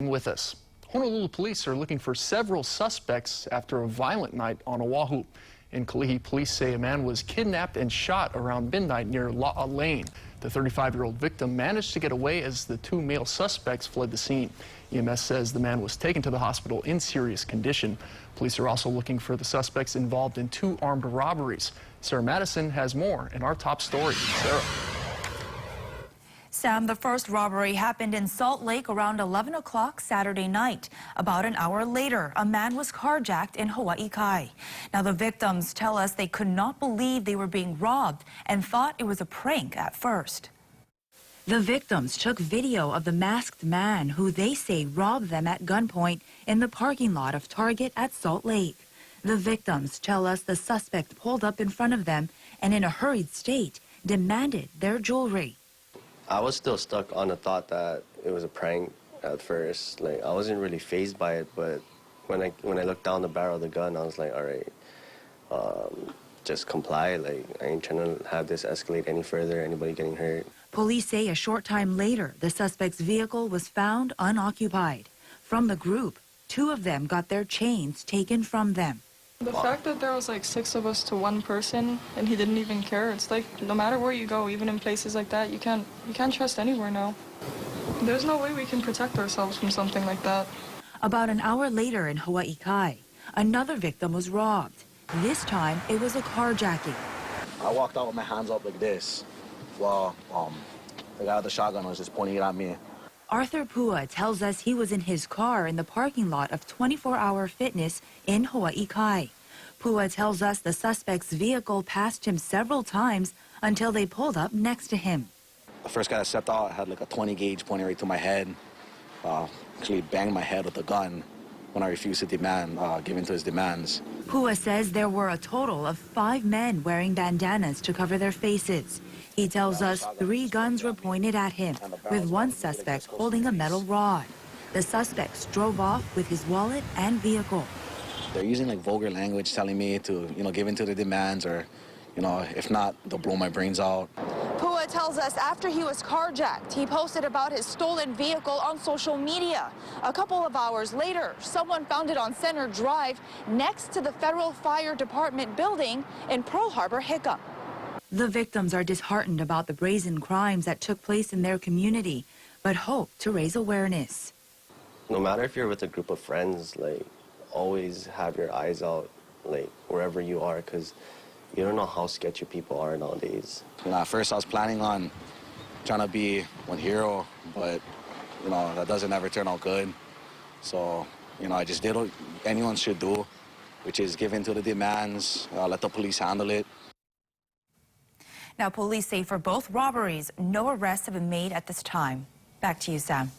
with us. Honolulu police are looking for several suspects after a violent night on Oahu. In Kalihi, police say a man was kidnapped and shot around midnight near La'a Lane. The 35-year-old victim managed to get away as the two male suspects fled the scene. EMS says the man was taken to the hospital in serious condition. Police are also looking for the suspects involved in two armed robberies. Sarah Madison has more in our top story. Sarah. Sam, the first robbery happened in Salt Lake around 11 o'clock Saturday night. About an hour later, a man was carjacked in Hawaii Kai. Now, the victims tell us they could not believe they were being robbed and thought it was a prank at first. The victims took video of the masked man who they say robbed them at gunpoint in the parking lot of Target at Salt Lake. The victims tell us the suspect pulled up in front of them and in a hurried state demanded their jewelry. I was still stuck on the thought that it was a prank at first. Like, I wasn't really fazed by it, but when I looked down the barrel of the gun, I was like, all right, just comply. Like, I ain't trying to have this escalate any further, anybody getting hurt. Police say a short time later, the suspect's vehicle was found unoccupied. From the group, two of them got their chains taken from them. The fact that there was like 6 of us to one person and he didn't even care, it's like no matter where you go, even in places like that, you can't trust anywhere now. There's no way we can protect ourselves from something like that. About an hour later in Hawaii Kai, another victim was robbed. This time, it was a carjacking. I walked out with my hands up like this while the guy with the shotgun was just pointing it at me. Arthur Pua tells us he was in his car in the parking lot of 24 Hour Fitness in Hawaii Kai. Pua tells us the suspect's vehicle passed him several times until they pulled up next to him. The first guy that stepped out had like a 20 gauge pointing right to my head. Actually banged my head with a gun when I refused to give in to his demands. Pua says there were a total of 5 men wearing bandanas to cover their faces. He tells us 3 guns were pointed at him, with one suspect holding a metal rod. The suspects drove off with his wallet and vehicle. They're using like vulgar language telling me to, give in to the demands or, if not, they'll blow my brains out. Pua tells us after he was carjacked, he posted about his stolen vehicle on social media. A couple of hours later, someone found it on Center Drive next to the Federal Fire Department building in Pearl Harbor, Hickam. The victims are disheartened about the brazen crimes that took place in their community, but hope to raise awareness. No matter if you're with a group of friends, like, always have your eyes out, like, wherever you are, because you don't know how sketchy people are nowadays. At first I was planning on trying to be one hero, but, that doesn't ever turn out good. So, I just did what anyone should do, which is give in to the demands, let the police handle it. Now, police say for both robberies, no arrests have been made at this time. Back to you, Sam.